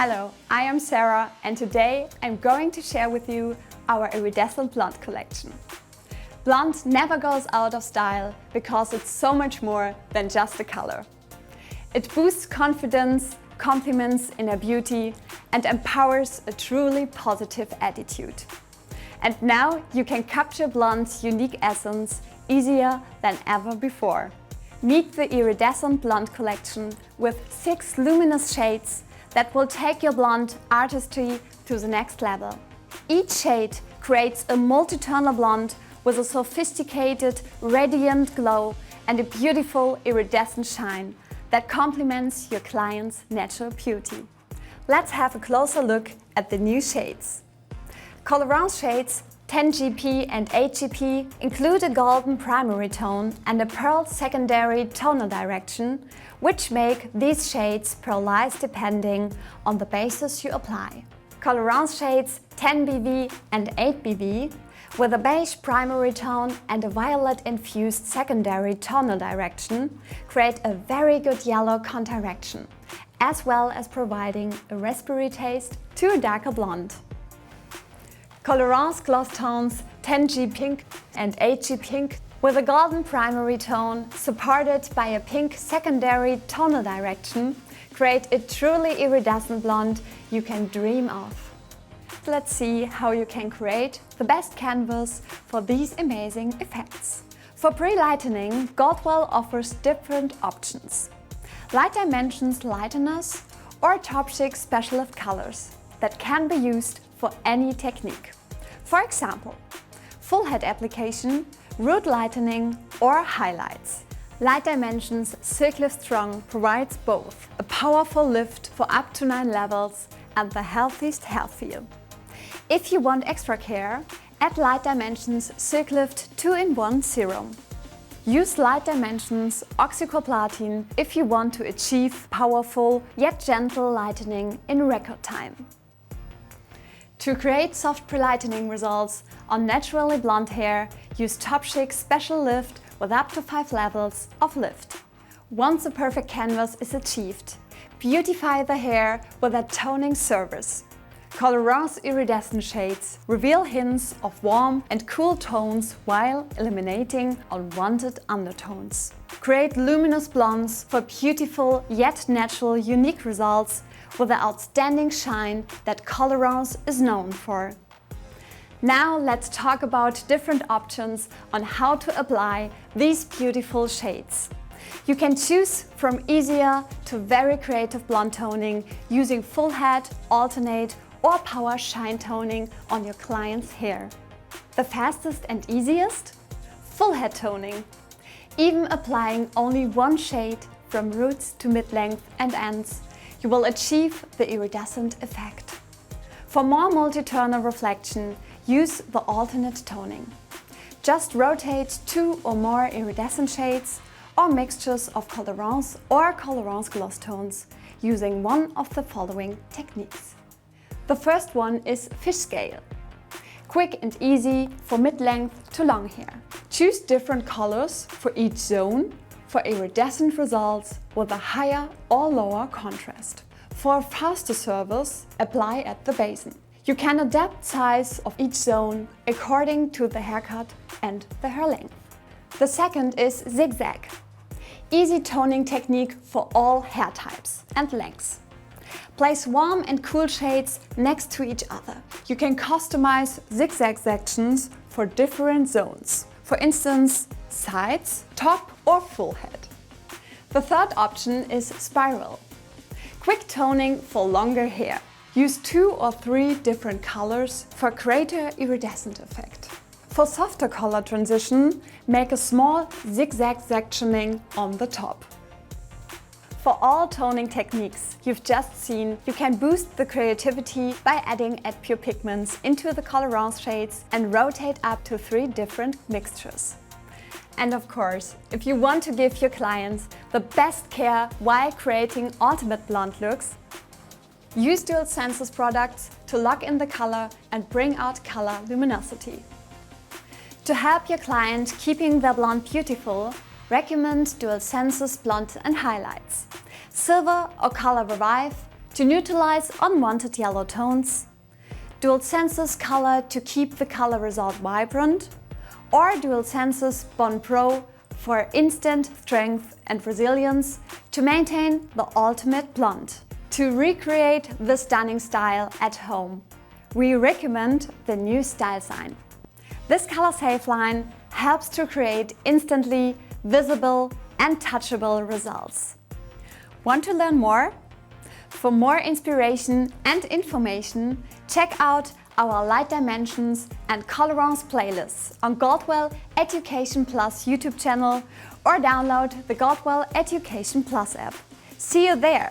Hello, I am Sarah and today I'm going to share with you our Iridescent blonde collection. Blonde never goes out of style because it's so much more than just a color. It boosts confidence, complements inner beauty and empowers a truly positive attitude. And now you can capture blonde's unique essence easier than ever before. Meet the Iridescent blonde collection with 6 luminous shades that will take your blonde artistry to the next level. Each shade creates a multi-tonal blonde with a sophisticated, radiant glow and a beautiful iridescent shine that complements your client's natural beauty. Let's have a closer look at the new shades. Colorance shades 10GP and 8GP include a golden primary tone and a pearl secondary tonal direction, which make these shades pearlized depending on the basis you apply. Colorance shades 10BV and 8BV with a beige primary tone and a violet-infused secondary tonal direction create a very good yellow counteraction, as well as providing a raspberry taste to a darker blonde. Colorance gloss tones 10G pink and 8G pink with a golden primary tone supported by a pink secondary tonal direction create a truly iridescent blonde you can dream of. Let's see how you can create the best canvas for these amazing effects. For pre-lightening, Goldwell offers different options. Light dimensions lighteners or top shake specialist colors that can be used for any technique. For example, full head application, root lightening or highlights. Light Dimensions Silk Lift Strong provides both a powerful lift for up to 9 levels and the healthiest health feel. If you want extra care, add Light Dimensions Silk Lift 2-in-1 Serum. Use Light Dimensions Oxycoplatin if you want to achieve powerful yet gentle lightening in record time. To create soft pre-lightening results on naturally blonde hair, use Top Shake Special Lift with up to 5 levels of lift. Once a perfect canvas is achieved, beautify the hair with a toning service. Colorance iridescent shades reveal hints of warm and cool tones while eliminating unwanted undertones. Create luminous blondes for beautiful yet natural unique results with the outstanding shine that Colorance is known for. Now let's talk about different options on how to apply these beautiful shades. You can choose from easier to very creative blonde toning using full head, alternate or power shine toning on your client's hair. The fastest and easiest? Full head toning. Even applying only one shade from roots to mid-length and ends, you will achieve the iridescent effect. For more multi-tonal reflection, use the alternate toning. Just rotate 2 or more iridescent shades or mixtures of Colorance or Colorance gloss tones using one of the following techniques. The first one is fish scale. Quick and easy for mid-length to long hair. Choose different colors for each zone for iridescent results with a higher or lower contrast. For a faster service, apply at the basin. You can adapt size of each zone according to the haircut and the hair length. The second is zigzag. Easy toning technique for all hair types and lengths. Place warm and cool shades next to each other. You can customize zigzag sections for different zones. For instance, sides, top or full head. The third option is spiral. Quick toning for longer hair. Use 2 or 3 different colors for greater iridescent effect. For softer color transition, make a small zigzag sectioning on the top. For all toning techniques you've just seen, you can boost the creativity by adding Add Pure Pigments into the Colorance shades and rotate up to 3 different mixtures. And of course, if you want to give your clients the best care while creating ultimate blonde looks, use Dual Senses products to lock in the color and bring out color luminosity. To help your client keeping their blonde beautiful, recommend Dual Senses Blonde and Highlights. Silver or Color Revive to neutralize unwanted yellow tones, dual senses color to keep the color result vibrant, or dual senses Bond Pro for instant strength and resilience to maintain the ultimate blonde. To recreate the stunning style at home, we recommend the new Style Sign. This color-safe line helps to create instantly visible and touchable results. Want to learn more? For more inspiration and information, check out our Light Dimensions and Colorance playlists on Goldwell Education Plus YouTube channel or download the Goldwell Education Plus app. See you there!